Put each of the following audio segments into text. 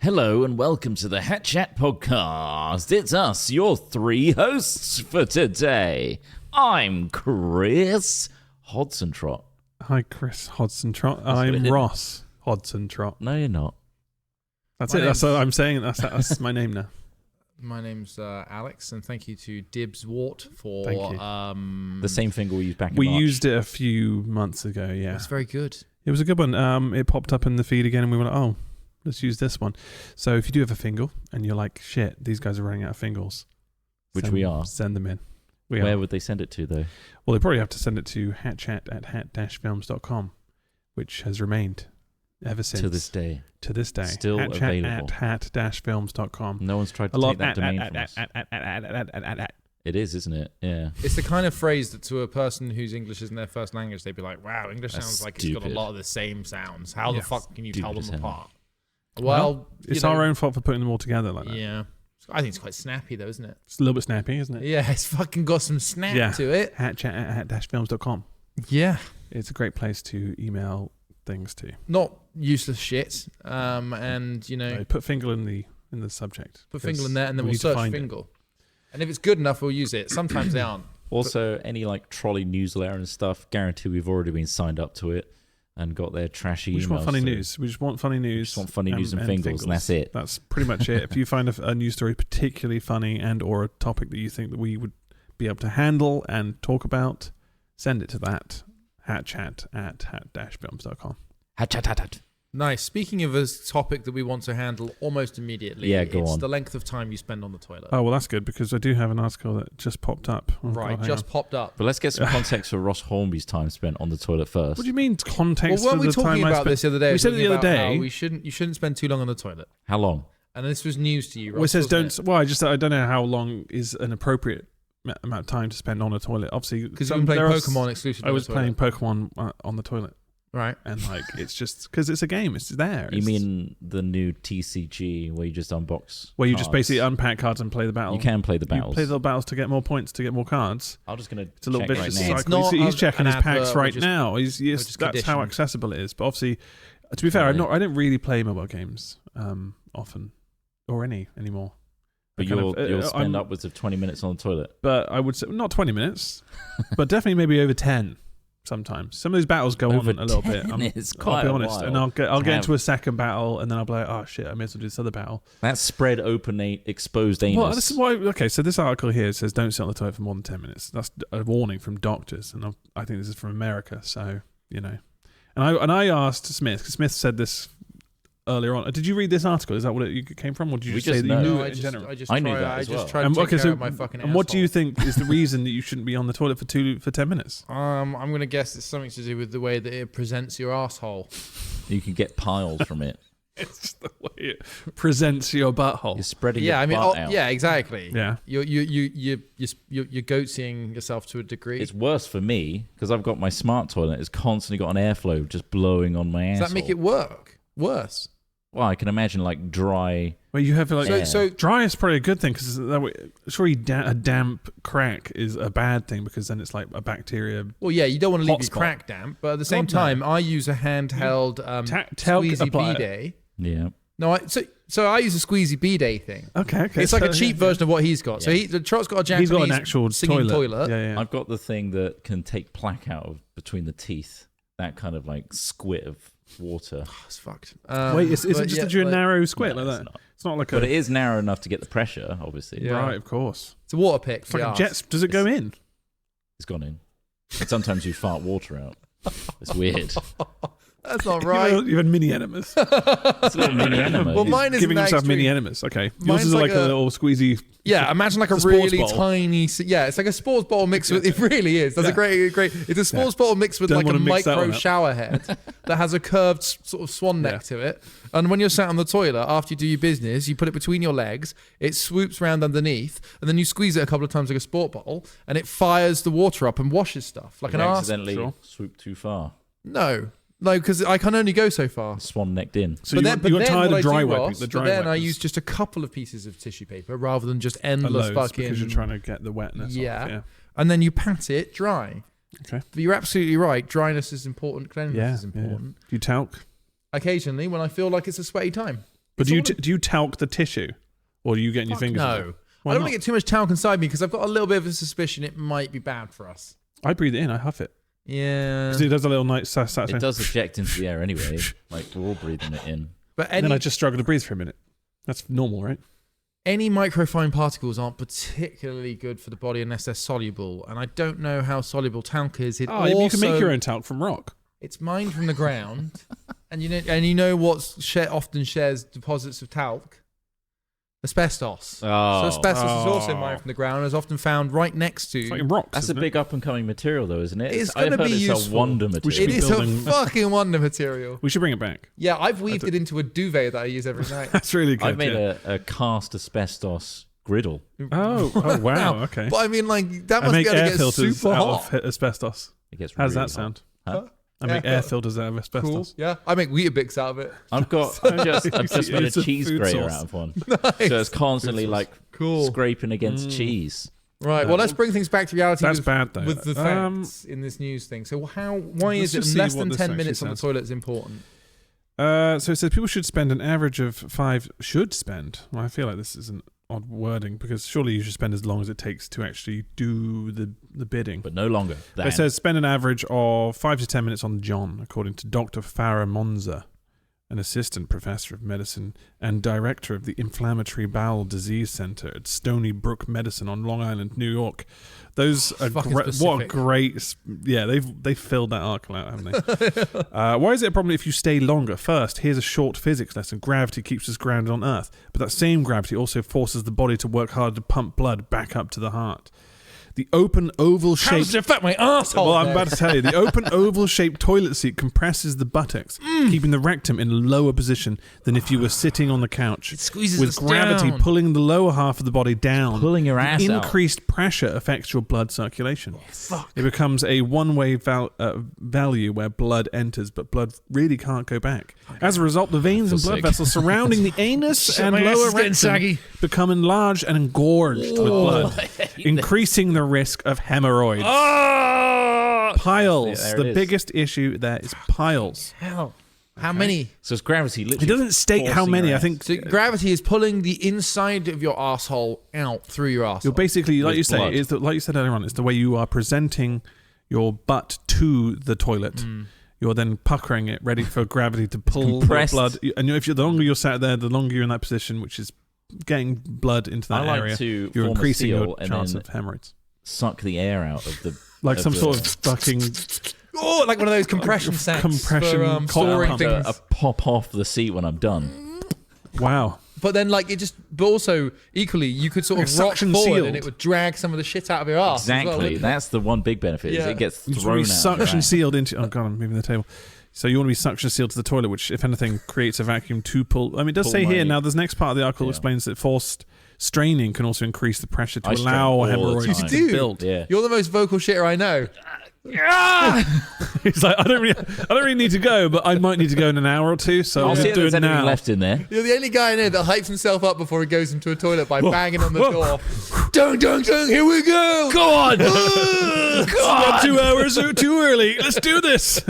Hello and welcome to the Hat Chat podcast. It's us, your three hosts for today. I'm Chris Hodson-Trott. Hi, Chris Hodson-Trott. I'm Ross Hodson-Trott. No, you're not. That's it. That's what I'm saying. That's my name now. My name's Alex, and thank you to Dibs Wart for the same finger we used back in We March. used it a few months ago, yeah. It's very good. It was a good one. It popped up in the feed again, and we were like, oh, let's use this one. So if you do have a fingal, and you're like, shit, these guys are running out of fingals. We are. Send them in. Where would they send it to, though? Well, they probably have to send it to hatchat@hat-films.com, which has remained ever since. To this day. Still available. hatchat@hat-films.com. No one's tried to take that domain from us. It is, isn't it? Yeah. It's the kind of phrase that to a person whose English isn't their first language, they'd be like, wow, English sounds like it's got a lot of the same sounds. How the fuck can you tell them apart? Well, it's our own fault for putting them all together like that. Yeah. I think it's quite snappy, though, isn't it? It's a little bit snappy, isn't it? Yeah, it's fucking got some snap to it. hatchat@hat-films.com. Yeah. It's a great place to email things to. Not useless shit. And, you know... No, put fingal in the subject. Put fingal in there, and then we'll search fingal. And if it's good enough, we'll use it. Sometimes they aren't. Also, any like trolley newsletter and stuff, guarantee we've already been signed up to it and got their trashy emails. We just want funny news. We just want funny news. We just want funny news and fingals, and that's it. That's pretty much it. If you find a news story particularly funny and or a topic that you think that we would be able to handle and talk about, send it to that hatchat@hat-films.com. Hat. Nice. Speaking of a topic that we want to handle almost immediately, it's the length of time you spend on the toilet. Oh, well, that's good because I do have an article that just popped up. Popped up. But let's get some context for Ross Hornby's time spent on the toilet first. What do you mean context? Well, weren't we talking about this the other day? We said it the other day. You shouldn't spend too long on the toilet. How long? And this was news to you, Ross. Well, it says don't. Well, I don't know how long is an appropriate amount of time to spend on a toilet. Obviously, because you've been playing Pokemon exclusively. I was playing Pokemon on the toilet. Right. And like, it's just because it's a game, it's there. You mean the new TCG where you just unbox where you cards? just basically unpack cards and play the battle? You can play the battles. You play the battles to get more points, to get more cards. I'm just going to It's a little vicious cycle. It's not he's checking his packs right just, now. That's how accessible it is. But obviously, to be fair, I didn't really play mobile games often or anymore. But you'll spend upwards of 20 minutes on the toilet. But I would say not 20 minutes, but definitely maybe over 10. Sometimes some of those battles go on a little bit. I'll be honest, and I'll get into a second battle, and then I'll be like, "Oh shit, I may as well do this other battle." That's spread open, exposed anus. Well, this is why. Okay, so this article here says don't sit on the toilet for more than 10 minutes. That's a warning from doctors, and I think this is from America. So you know, and I asked Smith because Smith said this earlier on. Did you read this article? Is that what it came from, or did you just say that you knew it in general? I knew that as well. I just tried to take care of my fucking asshole. And what do you think is the reason that you shouldn't be on the toilet for 10 minutes? I'm going to guess it's something to do with the way that it presents your asshole. You can get piles from it. It's just the way it presents your butthole. You're spreading your butt out. Yeah, exactly. Yeah. You're goatseeing yourself to a degree. It's worse for me because I've got my smart toilet. It's constantly got an airflow just blowing on my asshole. Does that make it worse? Well, I can imagine like dry. Well, you have like so dry is probably a good thing because surely a damp crack is a bad thing because then it's like a bacteria. Well, yeah, you don't want to leave your crack damp, but at the same time, I use a handheld squeezy bidet. Yeah. No, so I use a squeezy bidet thing. Okay. It's like a cheap version of what he's got. Yeah. So Trott's got a Japanese. He's got an actual singing toilet. Yeah. I've got the thing that can take plaque out of between the teeth. That kind of like squit of water. Oh, it's fucked. Wait, is it just a narrow squid like that? It's not like But it is narrow enough to get the pressure, obviously. Yeah. Right, of course. It's a water pick. It's like a jet. Does it go in? It's gone in. And sometimes you fart water out. It's weird. That's not right. You had mini enemas. It's a little mini enema. Well, mine is giving himself mini enemas. Okay, yours is like a little squeezy. Yeah, imagine like a really tiny. Yeah, it's like a sports bottle mixed with. It really is. That's a great. It's a sports bottle mixed with like a micro shower head that has a curved sort of swan neck to it. And when you're sat on the toilet after you do your business, you put it between your legs. It swoops round underneath, and then you squeeze it a couple of times like a sport bottle, and it fires the water up and washes stuff like an arse. Accidentally swoop too far. No, because I can only go so far. Swan necked in. So you got tired of dry wiping. But then I use just a couple of pieces of tissue paper rather than just endless fucking. Because you're trying to get the wetness off. Yeah. And then you pat it dry. Okay. But you're absolutely right. Dryness is important. Cleanliness is important. You talc? Occasionally, when I feel like it's a sweaty time. But do you talc the tissue, or are you getting your fingers? No, I don't want to get too much talc inside me because I've got a little bit of a suspicion it might be bad for us. I breathe it in. I huff it. Yeah, because it does a little nice. It does eject into the air anyway. Like we're all breathing it in. But then I just struggle to breathe for a minute. That's normal, right? Any microfine particles aren't particularly good for the body unless they're soluble, and I don't know how soluble talc is. You can make your own talc from rock. It's mined from the ground, and you know what often shares deposits of talc? Asbestos. Oh. So asbestos is also mined from the ground and is often found right next to... It's like rocks, That's a big up-and-coming material, though, isn't it? It's going to be useful. It's a wonder material. It is a fucking wonder material. We should bring it back. Yeah, I've weaved it into a duvet that I use every night. That's really good. I made a cast asbestos griddle. Oh wow, okay. But I mean, like, that must be able to get super hot. Out of asbestos. It gets How does really that sound? Huh? I make air filters out of asbestos. Cool. Yeah, I make Weetabix out of it. I've just made a cheese grater out of one. Nice. So it's constantly like scraping against cheese. Right. Well, let's bring things back to reality. That's bad, though. With the facts in this news thing. So why is it less than 10 minutes on the toilet is important? So it says people should spend an average of 5. Should spend. Well, I feel like this is an odd wording because surely you should spend as long as it takes to actually do the bidding. But no longer. It says spend an average of 5 to 10 minutes on John, according to Dr. Farah Monza, an assistant professor of medicine and director of the Inflammatory Bowel Disease Center at Stony Brook Medicine on Long Island, New York. Those are what great. Yeah, they've filled that article out, haven't they? Why is it a problem if you stay longer? First, here's a short physics lesson. Gravity keeps us grounded on Earth, but that same gravity also forces the body to work hard to pump blood back up to the heart. The open oval-shaped... How does it affect my arsehole? Well, I'm about to tell you. The open oval-shaped toilet seat compresses the buttocks, keeping the rectum in a lower position than if you were sitting on the couch. It squeezes with us gravity down. pulling the lower half of the body down. Pulling your ass out. Increased pressure affects your blood circulation. It becomes a one-way value where blood enters, but blood really can't go back. As a result, the veins and blood vessels surrounding the anus and lower rectum become enlarged and engorged with blood, increasing the risk of hemorrhoids. Piles. Yeah, the biggest issue there is piles. Hell. How many? So it's gravity literally. It doesn't state how many. I think so gravity is pulling the inside of your asshole out through your asshole. You're basically, like you say, blood. like you said earlier on, it's the way you are presenting your butt to the toilet. You're then puckering it, ready for gravity to pull the blood. And the longer you're sat there, the longer you're in that position, which is getting blood into that area. You're increasing your chance of hemorrhoids. Suck the air out of the like some sort of fucking like one of those compression sets compression for storing things. A pop off the seat when I'm done. Wow. But then, like, but also equally, you could sort of rock forward and it would drag some of the shit out of your ass. Exactly. Well, that's the one big benefit. Is it gets thrown out. Suction sealed into. Oh god, I'm moving the table. So you want to be suction sealed to the toilet, which, if anything, creates a vacuum to pull. I mean, it does say here now. This next part of the article explains that forced straining can also increase the pressure to allow hemorrhoids to build. Yeah. You're the most vocal shitter I know. He's like, I don't really need to go, but I might need to go in an hour or two, so I'll just do it now. Left in there. You're the only guy I know that hypes himself up before he goes into a toilet by banging on the door. Dun, dun, dun, here we go! Go on! God! 2 hours too early. Let's do this.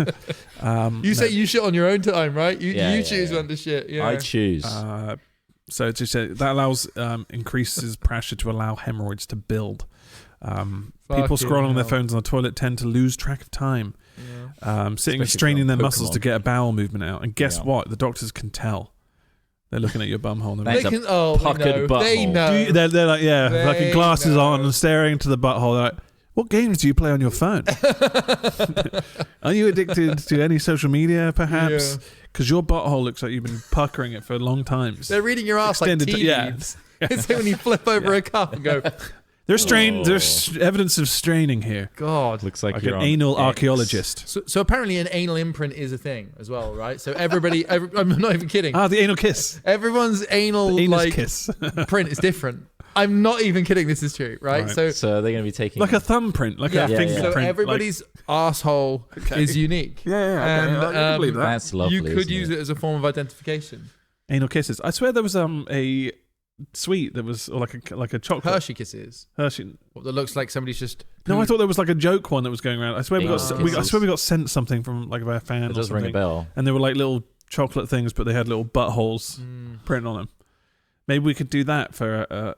You say you shit on your own time, right? You choose when to shit. Yeah. I choose. So to say that allows increases pressure to allow hemorrhoids to build. People scrolling on their phones on the toilet tend to lose track of time, sitting and straining their muscles to get a bowel movement out. And guess what? The doctors can tell. They're looking at your bumhole. They know. They're like, like glasses on and staring into the butthole. They're like, what games do you play on your phone? Are you addicted to any social media, perhaps? Because your butthole looks like you've been puckering it for a long time. They're reading your ass like tea leaves. It's like when you flip over a cup and go... There's evidence of straining here. God. Looks like an anal archaeologist. So apparently an anal imprint is a thing as well, right? So everybody... I'm not even kidding. The anal kiss. Everyone's anal kiss. print is different. I'm not even kidding. This is true, right? So they're going to be taking... Like a thumbprint, a fingerprint. So everybody's asshole is unique. And I can believe that. That's lovely, you could use it as a form of identification. Anal kisses. I swear there was a sweet that was or like a chocolate Hershey kisses. Hershey. What, that looks like somebody's just... No, I thought there was like a joke one that was going around. I swear we got sent something from like a fan. It does ring a bell. And there were like little chocolate things, but they had little buttholes printed on them. Maybe we could do that for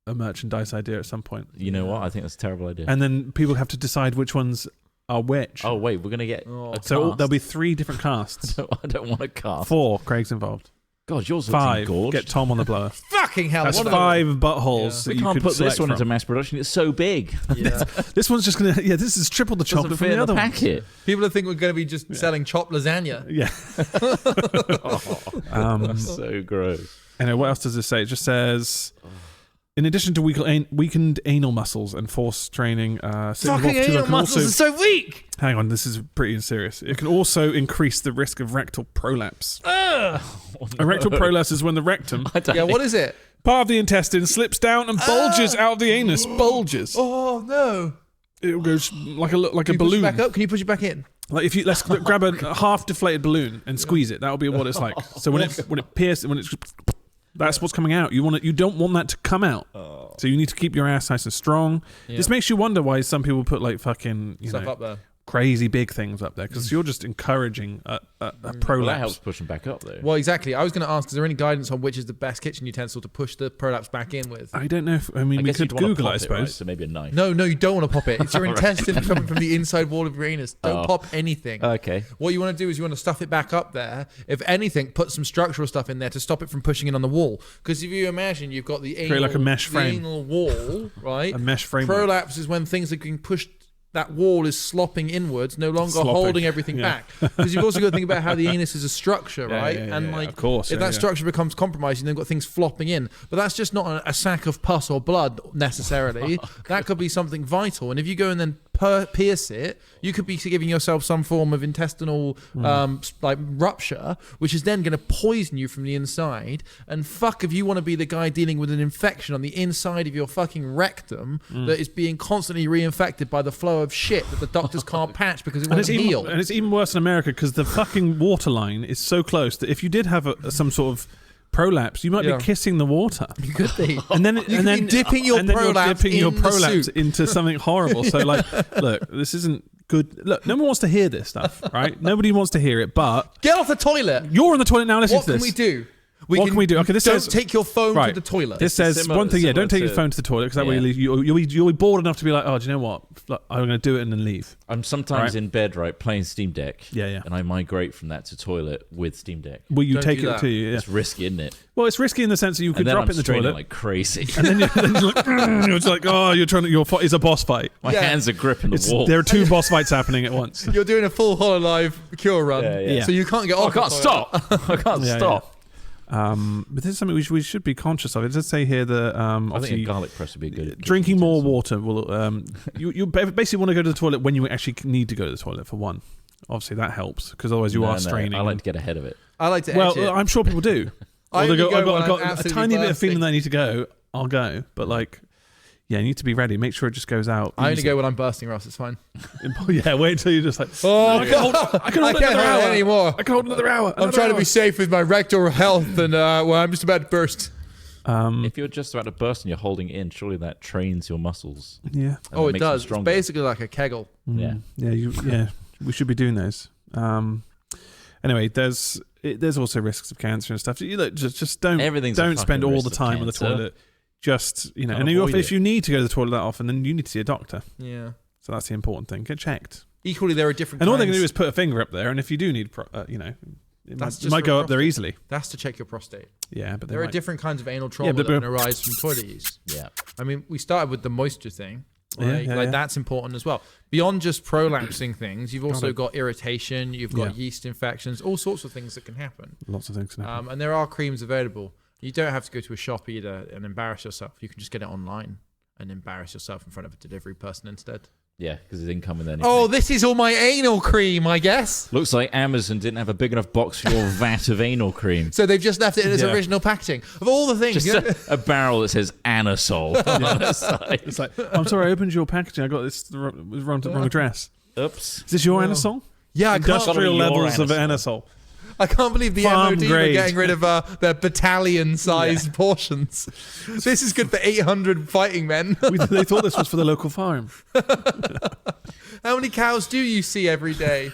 a merchandise idea at some point. You know what? I think that's a terrible idea. And then people have to decide which ones are which. Oh wait, we're gonna get a cast. So there'll be 3 different casts. I don't want a cast. 4, Craig's involved. God, yours 5, gorge. get Tom on the blower. Fucking hell. That's 5 buttholes that We you can't could put this one select into from. mass production. It's so big. Yeah. This one's just gonna. Yeah, this is triple the chocolate Doesn't from fit the in other one. packet. People will think we're going to be just selling chopped lasagna. Yeah. That's so gross. Anyway, what else does this say? It just says, in addition to weakened anal muscles and force training, Fucking anal muscles are so weak. Hang on, this is pretty serious. It can also increase the risk of rectal prolapse. A rectal prolapse is when the rectum, Yeah, what is it? part of the intestine, slips down and bulges out of the anus. Bulges. Oh, no. It goes like a Can balloon. you push it back up? Can you push it back in? Like if you let's grab a half deflated balloon and squeeze it. That'll be what it's like. So when it pierces, that's what's coming out. You don't want that to come out. So you need to keep your ass nice and strong. Yeah. This makes you wonder why some people put like fucking Stuff up there. crazy big things up there, because you're just encouraging a prolapse. Well, that helps push them back up though. Well, exactly. I was going to ask, is there any guidance on which is the best kitchen utensil to push the prolapse back in with? I don't know if we guess could you'd wanna Google it, pop I suppose. right? So maybe a knife. No, you don't want to pop it. It's your intestine coming from the inside wall of your anus. Don't pop anything. Okay. What you want to do is you want to stuff it back up there. If anything, put some structural stuff in there to stop it from pushing in on the wall. Because if you imagine you've got the anal, like a mesh frame. the anal wall, right? A mesh framework. Prolapse is when things are being pushed. That wall is slopping inwards, no longer holding everything back. Because you've also got to think about how the anus is a structure, right? And like, of course, if that structure becomes compromised, you've then got things flopping in. But that's just not a sack of pus or blood necessarily. That could be something vital. And if you go and then pierce it, you could be giving yourself some form of intestinal like rupture, which is then going to poison you from the inside. And fuck if you want to be the guy dealing with an infection on the inside of your fucking rectum that is being constantly reinfected by the flow of shit that the doctors can't patch because it won't heal. And it's even worse in America because the fucking water line is so close that if you did have some sort of prolapse, you might be kissing the water. You could be. And then dipping your prolapse into something horrible. So like, look, this isn't good. Look, no one wants to hear this stuff, right? Nobody wants to hear it, but get off the toilet. You're on the toilet now. Listen to this. What can we do? What can we do? Okay, this don't says take your phone to the toilet. This says one thing. Yeah, don't take your phone to the toilet because that way you'll be bored enough to be like, oh, do you know what? Look, I'm going to do it and then leave. I'm sometimes in bed, right, playing Steam Deck. Yeah. And I migrate from that to toilet with Steam Deck. Will you Don't take do it that. to you? Yeah. It's risky, isn't it? Well, it's risky in the sense that you could And then drop I'm it in the straining toilet like crazy. and then you're like, you're just like, oh, it's a boss fight. My hands are gripping the wall. There are 2 boss fights happening at once. You're doing a full Hololive cure run, Yeah. so you can't get off. I can't stop. I can't stop. But this is something we should be conscious of. It does say here that I obviously think a garlic press would be good. drinking more water will. You basically want to go to the toilet when you actually need to go to the toilet for one. Obviously that helps because otherwise you are straining. I like to get ahead of it. I like to. Well, I'm sure people do. I've got a tiny bit of feeling that I need to go. I'll go, but like. Yeah, you need to be ready. Make sure it just goes out. I only go when I'm bursting, Ross. It's fine. Yeah, wait until you're just like, I can't can't hold it anymore. I can hold another hour. I'm trying to be safe with my rectal health, and I'm just about to burst. If you're just about to burst and you're holding it in, surely that trains your muscles. Yeah. Oh, it does. It's basically like a Kegel. Yeah. Yeah. We should be doing those. Anyway, there's also risks of cancer and stuff. You look, just don't spend all the time on the toilet. Just and if you need to go to the toilet that often, then you need to see a doctor. Yeah. So that's the important thing. Get checked. Equally, there are different. And kinds. all they're going to do is put a finger up there, and if you do need, it might go up there easily. That's to check your prostate. Yeah, but there are different kinds of anal trauma that can arise from toilet use. Yeah. I mean, we started with the moisture thing. Right? That's important as well. Beyond just prolapsing things, you've also got irritation, you've got yeast infections, all sorts of things that can happen. Lots of things can happen. And there are creams available. You don't have to go to a shop either and embarrass yourself. You can just get it online and embarrass yourself in front of a delivery person instead. Yeah, because it didn't come with anything. Oh, this is all my anal cream, I guess. Looks like Amazon didn't have a big enough box for your vat of anal cream. So they've just left it in its original packaging. Of all the things. Just a barrel that says Anasol on the side. It's like, I'm sorry, I opened your packaging. I got this the wrong address. Oops. Is this your Anasol? Yeah, Industrial levels of Anasol. I can't believe the Farm MOD grade. are getting rid of their battalion-sized portions. This is good for 800 fighting men. They thought this was for the local farm. How many cows do you see every day?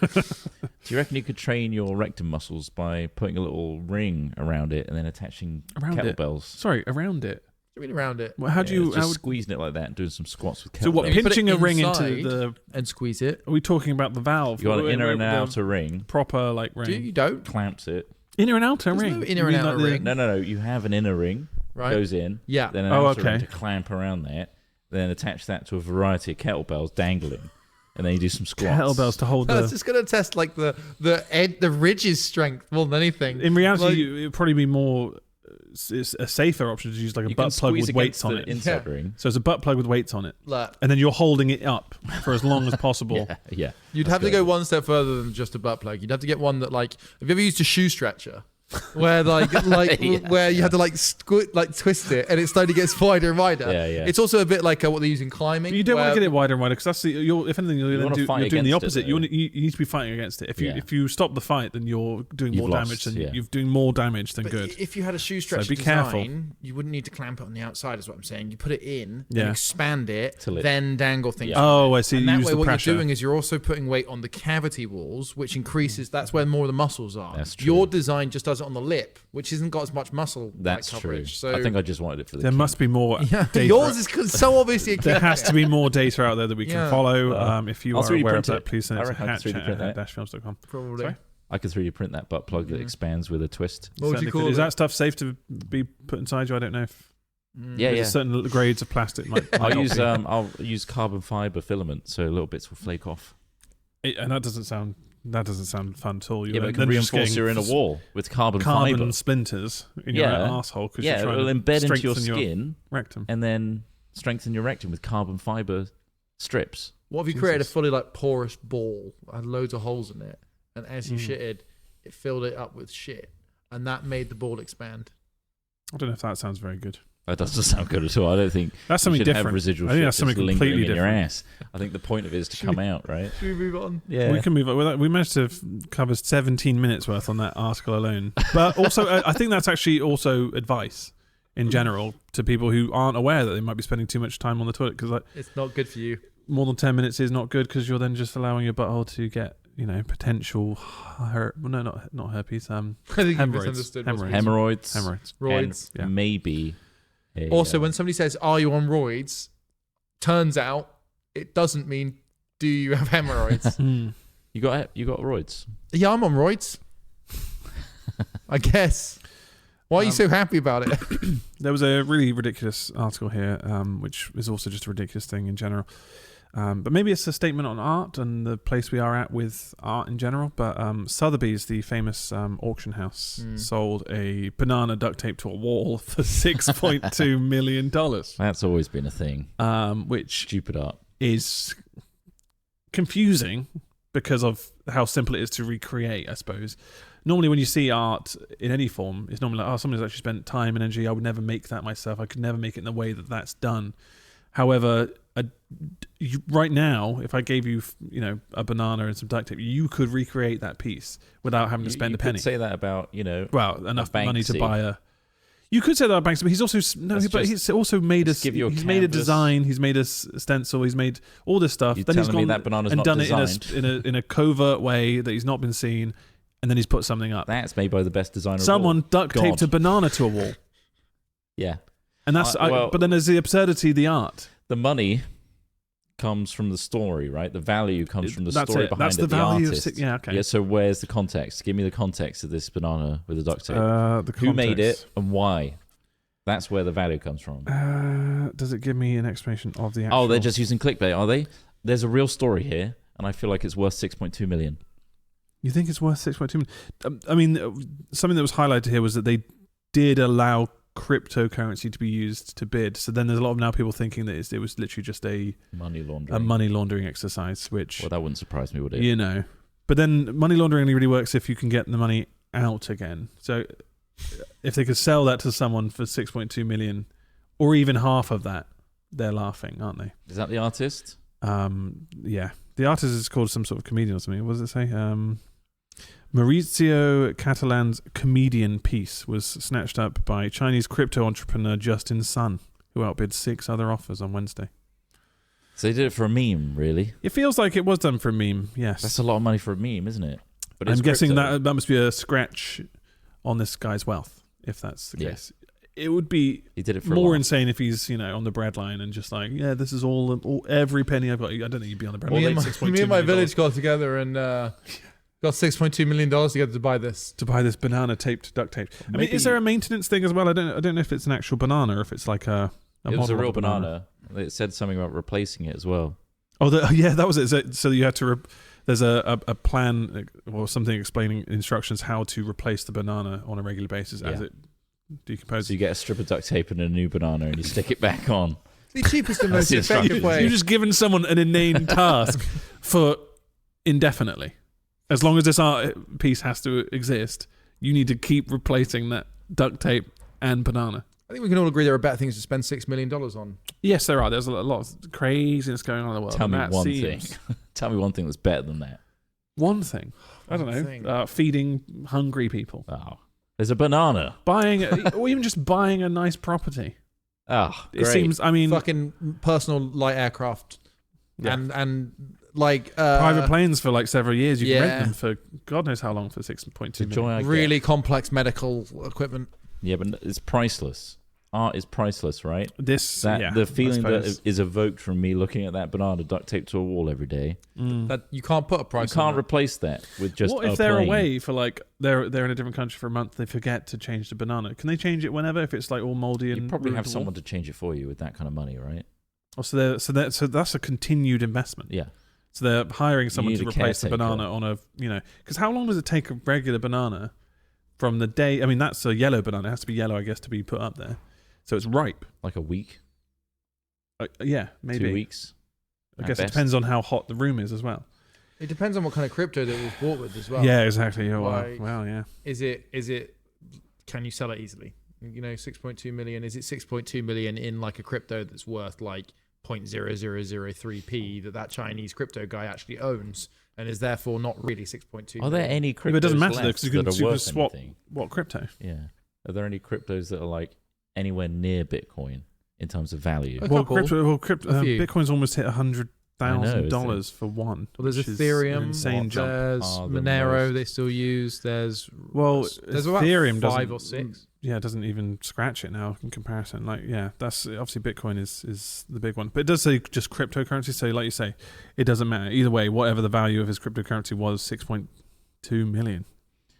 Do you reckon you could train your rectum muscles by putting a little ring around it and then attaching kettlebells? Sorry, around it. I mean, around it. Well, how do you squeezing it like that and doing some squats with kettlebells? So what? Pinching a ring into the and squeeze it. Are we talking about the valve? You got an inner and outer ring. Proper like ring. You don't Clamps it. Inner and outer ring. No inner and outer ring. No. You have an inner ring. Right. Goes in. Yeah. Then an outer ring to clamp around that. Then attach that to a variety of kettlebells dangling. And then you do some squats. Kettlebells to hold It's just going to test like the ridge's strength more than anything. In reality, it would probably be more... It's a safer option to use like a butt plug with weights on it. Inside ring. So it's a butt plug with weights on it. Look. And then you're holding it up for as long as possible. Yeah. You'd have to go one step further than just a butt plug. You'd have to get one that like... Have you ever used a shoe stretcher? Where where you had to twist it and it slowly gets wider and wider. Yeah. It's also a bit like what they use in climbing. But you don't want to get it wider and wider because that's if anything you're doing the opposite. You need to be fighting against it. If you stop the fight, then you're doing more damage than you're doing more damage than good. If you had a shoe stretcher be careful. you wouldn't need to clamp it on the outside. Is what I'm saying. You put it in, and expand it, then dangle things. Oh, I see. And you that use way, the what pressure. you're doing is you're also putting weight on the cavity walls, which increases. That's where more of the muscles are. That's true. Your design just does it on the lip, which isn't got as much muscle. That's coverage. true. So I think I just wanted it for the. There must be more. Data. Yours is so obviously. There has to be more data out there that we can follow. If you I'll are 3D aware of print it. that, please send it to I reckon I could 3D print that. hatchat@films.com. Probably. Sorry? I could 3D print that butt plug that expands with a twist. What would you call Is it? that stuff safe to be put inside you? I don't know if. Yeah. Certain grades of plastic might I'll use carbon fiber filament, so little bits will flake off. And that doesn't sound fun at all. But it can reinforce your inner wall with carbon fiber splinters in your asshole. Yeah, it will embed into your skin rectum, and then strengthen your rectum with carbon fiber strips. What if you created a fully porous ball, had loads of holes in it, and as you shitted, it filled it up with shit, and that made the ball expand? I don't know if that sounds very good. That doesn't sound good at all. I don't think that's something you should different. Have residual I think shit that's something just completely in your different. ass. I think the point of it is to come out, right? Should we move on? Yeah, we can move on. We managed to cover 17 minutes worth on that article alone. But also, I think that's actually also advice in general to people who aren't aware that they might be spending too much time on the toilet because it's not good for you. More than 10 minutes is not good because you're then just allowing your butthole to get potential not herpes. I think hemorrhoids. Hemorrhoids. Roids. And maybe. Also, when somebody says, "Are you on roids?" turns out it doesn't mean do you have hemorrhoids. You got roids. Yeah, I'm on roids. I guess. Why are you so happy about it? There was a really ridiculous article here, which is also just a ridiculous thing in general. But maybe it's a statement on art and the place we are at with art in general. But Sotheby's, the famous auction house, sold a banana duct taped to a wall for $6.2 million. That's always been a thing. Which stupid art is confusing because of how simple it is to recreate, I suppose. Normally when you see art in any form, it's normally like, someone's actually spent time and energy. I would never make that myself. I could never make it in the way that that's done. However, right now, if I gave you, a banana and some duct tape, you could recreate that piece without having to spend a penny. You could say that about, enough money to buy a. You could say that about Banksy, but he's also made us. He's made a design. He's made a stencil. He's made all this stuff. You're then he's gone that banana's and not done designed. it in a covert way that he's not been seen, and then he's put something up. That's made by the best designer. Someone duct taped a banana to a wall. Yeah, and that's. But then there's the absurdity of the art. The money comes from the story, right? The value comes from the story behind That's it. The value artist. Of yeah, okay. Yeah. So where's the context? Give me the context of this banana with the duct tape. Who made it and why? That's where the value comes from. Does it give me an explanation of the actual... Oh, they're just using clickbait, are they? There's a real story here, and I feel like it's worth 6.2 million. You think it's worth 6.2 million? I mean, something that was highlighted here was that they did allow cryptocurrency to be used to bid. So then there's a lot of now people thinking that it was literally just a money laundering exercise, which... Well, that wouldn't surprise me, would it? But then money laundering only really works if you can get the money out again. So... if they could sell that to someone for 6.2 million or even half of that, they're laughing, aren't they? Is that the artist? Yeah. The artist is called some sort of comedian or something. What does it say? Maurizio Catalan's comedian piece was snatched up by Chinese crypto entrepreneur Justin Sun, who outbid 6 other offers on Wednesday. So they did it for a meme, really? It feels like it was done for a meme, yes. That's a lot of money for a meme, isn't it? But I'm it's guessing crypto. that must be a scratch on this guy's wealth, if that's the case. It would be He did it for more insane if he's, on the breadline and just like, yeah, this is all every penny I've got. I don't think he'd be on the breadline. Me and my village got together and got $6.2 million together to buy this. To buy this banana taped, duct taped. I mean, is there a maintenance thing as well? I don't know if it's an actual banana or if it's like a it was a model real of banana. It said something about replacing it as well. Oh, that was it. So you had to. There's a plan or something explaining instructions how to replace the banana on a regular basis as it decomposes. So you get a strip of duct tape and a new banana and you stick it back on. The cheapest and most effective way. You're just giving someone an inane task for indefinitely. As long as this art piece has to exist, you need to keep replacing that duct tape and banana. I think we can all agree there are better things to spend $6 million on. Yes, there are. There's a lot of craziness going on in the world. Tell me one thing. Tell me one thing that's better than that. One thing. I don't know. Feeding hungry people. Oh. There's a banana. Buying, or even just buying a nice property. Oh, great. It seems, fucking personal light aircraft. Yeah. And like... private planes for like several years. You can rent them for God knows how long for 6.2 million. Really complex medical equipment. Yeah, but it's priceless. Art is priceless, right? The feeling that is evoked from me looking at that banana duct taped to a wall every day. That you can't put a price. You can't replace that with just. What if they're away for like they're in a different country for a month? They forget to change the banana. Can they change it whenever if it's like all moldy and? You probably have someone to change it for you with that kind of money, right? Oh, so that's a continued investment. Yeah. So they're hiring someone to replace the banana on a because how long does it take a regular banana from the day? I mean, that's a yellow banana. It has to be yellow, I guess, to be put up there. So it's ripe. Like a week? Yeah, maybe. 2 weeks? I guess it depends on how hot the room is as well. It depends on what kind of crypto that it was bought with as well. Yeah, exactly. Like, well, yeah. Is it? Can you sell it easily? 6.2 million. Is it 6.2 million in like a crypto that's worth like 0.0003p that Chinese crypto guy actually owns and is therefore not really 6.2? Are there any cryptos it doesn't matter though because you can swap what crypto? Yeah. Are there any cryptos that are like anywhere near Bitcoin in terms of value? Bitcoin's almost hit $100,000 for one. Well, there's Ethereum, insane jump. There's Monero they still use. There's Ethereum about 5 or 6. Yeah, it doesn't even scratch it now in comparison. Like, yeah, that's obviously Bitcoin is the big one, but it does say just cryptocurrency. So, like you say, it doesn't matter either way. Whatever the value of his cryptocurrency was, 6.2 million.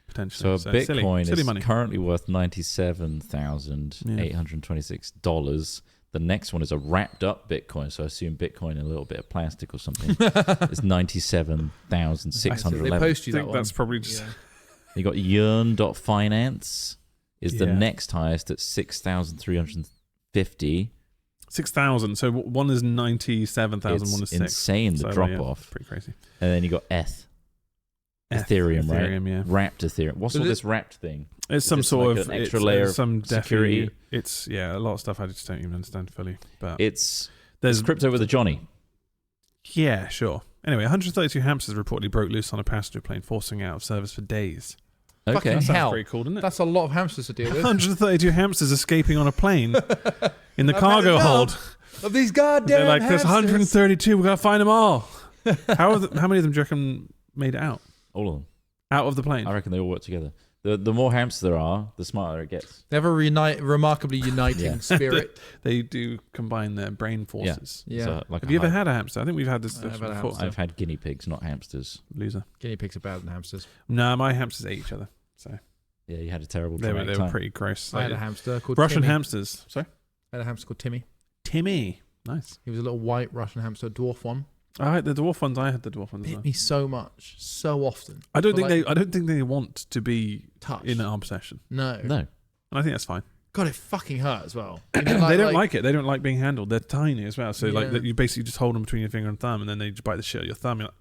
Potentially. So Bitcoin silly is money. currently worth $97,826. The next one is a wrapped up Bitcoin, so I assume Bitcoin in a little bit of plastic or something. It's $97,611. They post you that one. That's probably just. You got Yearn.finance is the next highest at 6,350. 6,000. So one is 97,000, one is 6. Insane the drop off. Pretty crazy. And then you got Ethereum, right? Yeah. Wrapped Ethereum. What's all this wrapped thing? It's some sort of an extra layer of some security. It's a lot of stuff I just don't even understand fully. But there's crypto with a Johnny. Yeah, sure. Anyway, 132 hamsters reportedly broke loose on a passenger plane, forcing out of service for days. Okay, that sounds pretty cool, doesn't it? That's a lot of hamsters to deal with. 132 hamsters escaping on a plane in the cargo hold. Of these goddamn They're like, hamsters. there's 132. We gotta find them all. How many of them do you reckon made it out? All of them. Out of the plane? I reckon they all work together. The more hamsters there are, the smarter it gets. They have a remarkably uniting spirit. They do combine their brain forces. Yeah. So, like have you ever had a hamster? I think we've had this before. I've had guinea pigs, not hamsters. Loser. Guinea pigs are better than hamsters. No, my hamsters ate each other. So yeah, you had a terrible They time. were pretty gross. I had a hamster called Russian Timmy. hamsters. Sorry? I had a hamster called Timmy. Timmy. Nice. He was a little white Russian hamster, dwarf one. I had the dwarf ones. I had the dwarf ones. Bit me so much, so often. I don't think they want to be touched in our possession. No. And I think that's fine. God, it fucking hurt as well. They don't like it. They don't like being handled. They're tiny as well. So like you basically just hold them between your finger and thumb, and then they just bite the shit out of your thumb. You're like,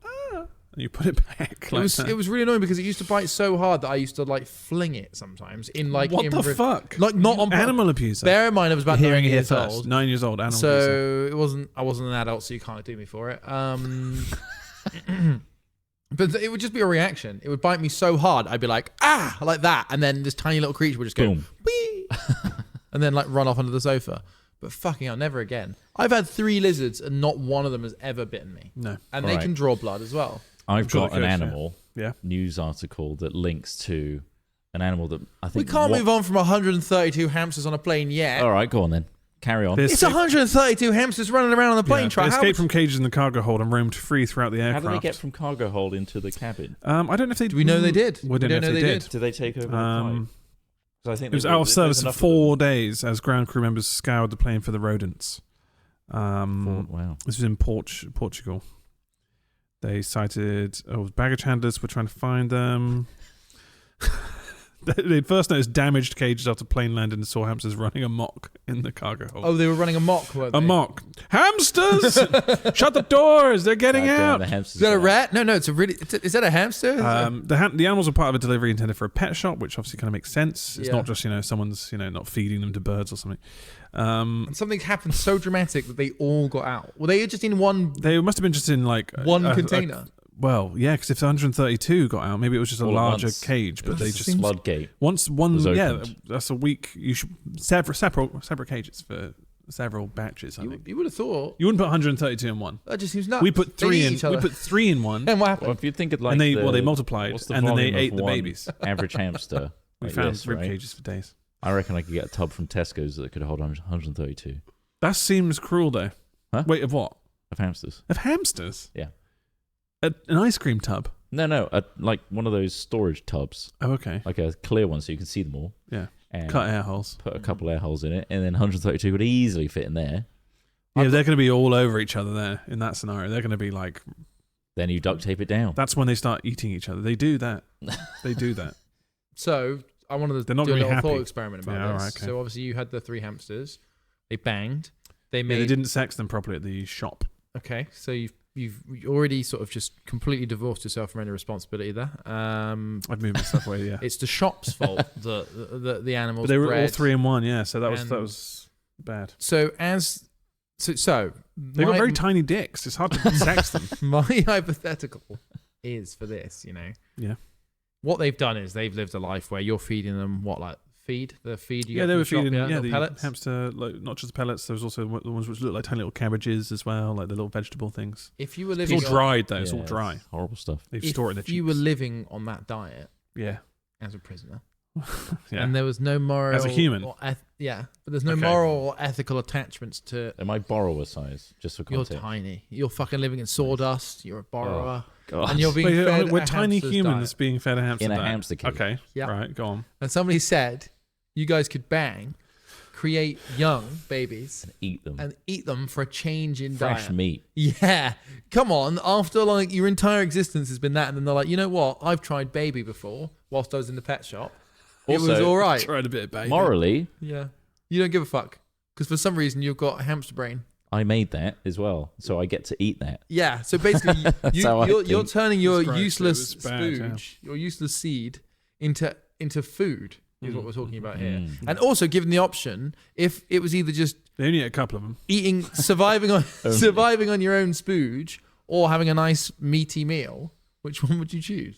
and you put it back. It was really annoying because it used to bite so hard that I used to like fling it sometimes in like what the fuck? Like not on animal abuser. Bear in mind I was about 9 years old. 9 years old. Animal so abuser. I wasn't an adult, so you can't do me for it. But it would just be a reaction. It would bite me so hard, I'd be like, like that, and then this tiny little creature would just go, boom, wee, and then like run off under the sofa. But fucking hell, never again. I've had 3 lizards and not one of them has ever bitten me. No. And they can draw blood as well. I've got an animal news article that links to an animal that I think... We can't move on from 132 hamsters on a plane yet. All right, go on then. Carry on. It's 132 hamsters running around on the plane. They escaped from cages in the cargo hold and roamed free throughout the aircraft. How did they get from cargo hold into the cabin? I don't know if they... Do we know they did? We don't know if they did. Did they take over the flight? I think it was out of service for 4 days as ground crew members scoured the plane for the rodents. Wow. This was in Portugal. They cited baggage handlers were trying to find them. They first noticed damaged cages after plane landed and saw hamsters running amok in the cargo hold. Oh, they were running amok, weren't they? Amok. Hamsters! Shut the doors! They're getting out! Is that a rat? No, it's a really... Is that a hamster? The animals were part of a delivery intended for a pet shop, which obviously kind of makes sense. It's not just, someone's, not feeding them to birds or something. And something happened so dramatic that they all got out. Were they just in one... They must have been just in one container. Well, yeah, because if 132 got out, maybe it was just a larger cage, but they just floodgate. Once that's a week. You should separate cages for several batches. I think you would have thought you wouldn't put 132 in one. That just seems nuts. We put three in. We put 3 in one. And what happened? Well, if you think of they multiplied and then they ate the babies. Average hamster. We found rib cages for days. I reckon I could get a tub from Tesco's that could hold 132. That seems cruel, though. Huh? Wait, of what? Of hamsters. Of hamsters? Yeah. An ice cream tub? No, like one of those storage tubs. Oh, okay. Like a clear one so you can see them all. Yeah. And cut air holes. Put a couple air holes in it, and then 132 would easily fit in there. Yeah, they're going to be all over each other there in that scenario. They're going to be like... Then you duct tape it down. That's when they start eating each other. They do that. They do that. So, I wanted to do a little thought experiment about this. Right, okay. So, obviously, you had the 3 hamsters. They banged. They didn't sex them properly at the shop. Okay, so you've already sort of just completely divorced yourself from any responsibility there. I've moved myself away. Yeah, it's the shop's fault that the animals. But they were bred. all 3 in 1. Yeah, so that was bad. So they got very tiny dicks. It's hard to sex them. My hypothetical is for this. Yeah. What they've done is they've lived a life where you're feeding them feed you they were feeding the pellets? Hamster, not just pellets. There was also the ones which look like tiny little cabbages as well, like the little vegetable things. If you were living, it's all dried though. It's all dry. Horrible stuff. They store it in the cheeks. If you were living on that diet, as a prisoner, and there was no moral as a human, but there's no moral or ethical attachments to. Am I borrower size? Just for context. You're tiny. You're fucking living in sawdust. You're a borrower. God. And you're being fed we're tiny humans diet. being fed a hamster in a diet. hamster cage. Okay, right, go on. And somebody said you guys could bang, create young babies, and eat them for a change in fresh diet. meat. Yeah, come on. After your entire existence has been that, and then they're like, you know what? I've tried baby before whilst I was in the pet shop. Also, it was all right. Tried a bit of baby. Morally, yeah, you don't give a fuck because for some reason you've got a hamster brain. I made that as well, so I get to eat that. Yeah, so basically you're turning your useless spooge, your useless seed into food is what we're talking about here. And also given the option, if it was either just they only ate a couple of them, surviving on your own spooge or having a nice meaty meal, which one would you choose?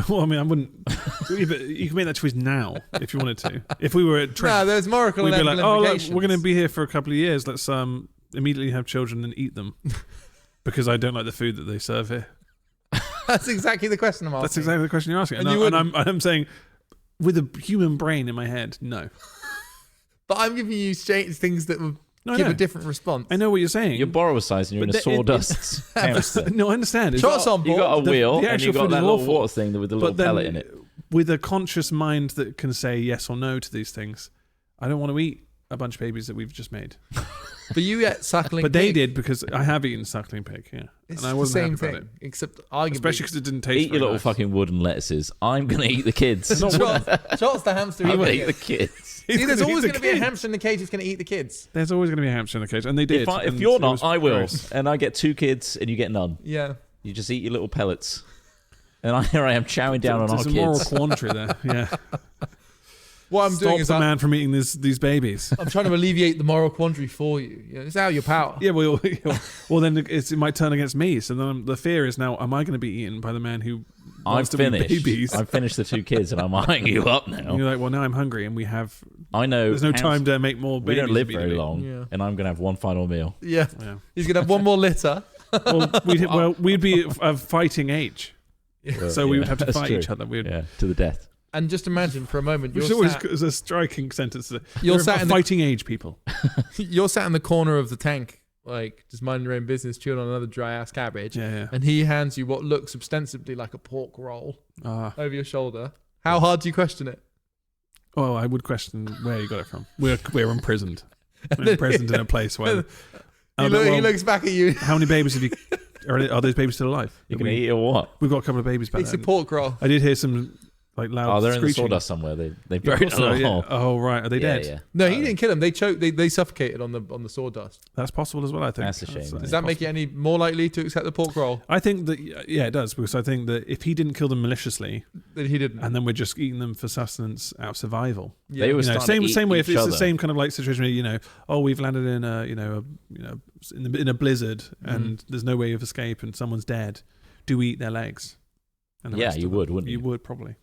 Well, I mean, I wouldn't. You can make that choice now if you wanted to. If we were at Trent, no, there's moral we'd be like, oh, look, we're going to be here for a couple of years. Let's immediately have children and eat them because I don't like the food that they serve here. That's exactly the question I'm asking. That's exactly the question you're asking. And I'm saying, with a human brain in my head, no. But I'm giving you things that would give a different response. I know what you're saying. You're borrower size and you're in a sawdust hamster. No, I understand. Trott's on board. You got a wheel and you got that little water thing with the little pellet in it. With a conscious mind that can say yes or no to these things, I don't want to eat a bunch of babies that we've just made. But you ate suckling pig. But they did because I have eaten suckling pig, It's and I wasn't the same happy about thing, except arguably... Especially because it didn't taste Eat your little fucking wooden lettuces. I'm going to eat the kids. Trott's the hamster. I'm going to eat the kids. See, there's always going to be a hamster in the cage that's going to eat the kids. There's always going to be a hamster in the cage, and they did. If you're not, I will. And I get 2 kids and you get none. Yeah. You just eat your little pellets. And here I am chowing down on our kids. There's a moral quandary there, yeah. What I'm doing is stop the man from eating these babies. I'm trying to alleviate the moral quandary for you. It's out of your power. Yeah, well then it might turn against me. So then the fear is now, am I going to be eaten by the man who wants to eat babies? I've finished the 2 kids and I'm eyeing you up now. And you're like, well, now I'm hungry and we have... I know. There's no time to make more babies. We don't live very long and I'm going to have one final meal. Yeah. He's going to have one more litter. we'd be of fighting age, so we would have to fight each other. To the death. And just imagine for a moment, which always is a striking sentence. You're sat in fighting age people. You're sat in the corner of the tank, like just minding your own business, chewing on another dry ass cabbage. Yeah. And he hands you what looks ostensibly like a pork roll over your shoulder. How hard do you question it? Oh, I would question where you got it from. We're imprisoned. We're imprisoned in a place where he looks back at you. How many babies have you? Are those babies still alive? You can eat or what? We've got a couple of babies back there. It's a pork roll. I did hear some loud. They're screeching. in the sawdust somewhere. They buried them in a hole. Oh right, are they dead? Yeah. No, he didn't kill them. They choked. They suffocated on the sawdust. That's possible as well. I think That's a shame. Does that make you any more likely to accept the pork roll? I think that it does, because I think that if he didn't kill them maliciously, that he didn't, and then we're just eating them for sustenance out of survival. Yeah. They were same way. If it's the same kind of like situation where we've landed in in a blizzard and there's no way of escape and someone's dead, do we eat their legs? And you would, wouldn't you? You would probably.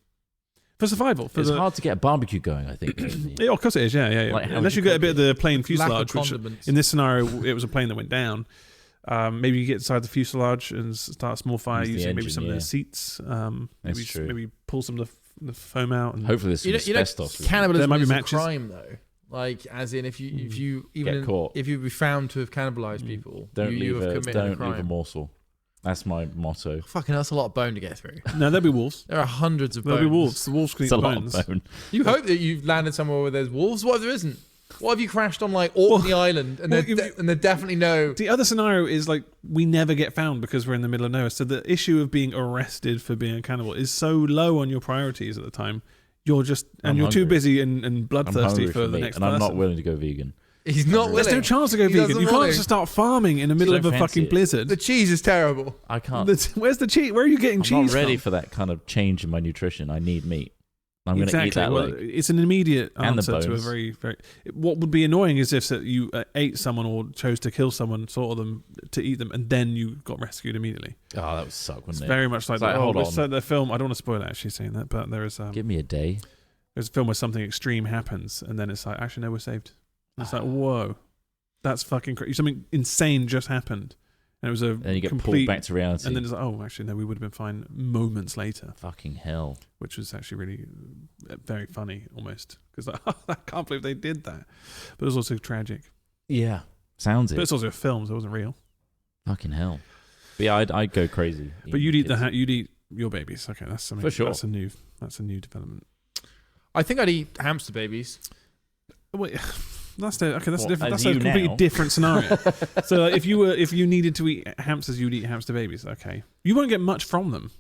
For survival. It's hard to get a barbecue going, I think. Of course it is, yeah. Like, unless you get a bit of the plane fuselage, which condiments. In this scenario, it was a plane that went down. Maybe you get inside the fuselage and start a small fire using maybe some of the seats. Maybe pull some of the foam out. And hopefully there's some asbestos. Cannibalism is a crime, though. Like, as in, if you get caught, if you be found to have cannibalized people, don't you have committed a crime. Leave a morsel. That's my motto. Fucking, that's a lot of bone to get through. No, there'll be wolves. There are hundreds of bones. There'll be wolves. The wolves can eat bones. Lot of bone. You hope that you've landed somewhere where there's wolves. What if there isn't? What if you crashed on like Orkney Island and there definitely no... The other scenario is like we never get found because we're in the middle of nowhere. So the issue of being arrested for being a cannibal is so low on your priorities at the time. You're too busy and bloodthirsty for the next person. And I'm not willing to go vegan. He's not willing. There's no chance to go vegan. You can't just start farming in the middle of a fucking blizzard. The cheese is terrible. I can't. Where's the cheese? Where are you getting cheese from? I'm not ready for that kind of change in my nutrition. I need meat. I'm going to eat that leg. It's an immediate answer to a very, very... What would be annoying is if you ate someone or chose to kill someone, slaughtered them to eat them, and then you got rescued immediately. Oh, that would suck, wouldn't it? It's very much like that. Hold on. So the film, I don't want to spoil it actually saying that, but there is... Give me a day. There's a film where something extreme happens, and then it's like, actually, no, we're saved. And it's like, whoa. That's fucking crazy. Something insane just happened. And it was Then you get pulled back to reality. And then it's like, oh, actually, no, we would have been fine moments later. Fucking hell. Which was actually really very funny, almost. Because I can't believe they did that. But it was also tragic. Yeah. Sounds it. But it's also a film, so it wasn't real. Fucking hell. But yeah, I'd go crazy. But you'd eat your babies. Okay, that's something. For sure. That's a new development. I think I'd eat hamster babies. Wait... That's different. That's a completely different scenario. So if you needed to eat hamsters, you'd eat hamster babies. Okay, you won't get much from them.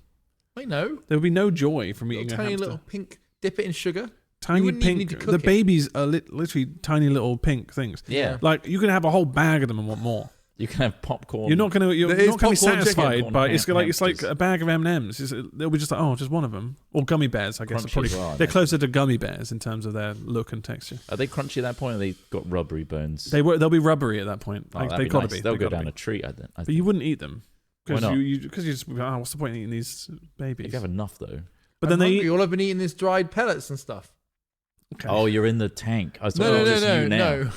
I know. There would be no joy from eating a tiny hamster. Little pink. Dip it in sugar. Tiny pink. The babies are literally tiny little pink things. Yeah. Like you can have a whole bag of them and want more. You can have popcorn. You're not going to be satisfied by it's like a bag of M&Ms. They'll be just like, just one of them. Or gummy bears, I guess. They're closer to gummy bears in terms of their look and texture. Are they crunchy at that point, or they got rubbery bones? They'll be rubbery at that point. They've got to be. They'll go down a treat, I think. But you wouldn't eat them. Why not? Because you just what's the point in eating these babies? You have enough though. But then all I've been eating is dried pellets and stuff. Okay. Oh, you're in the tank. No.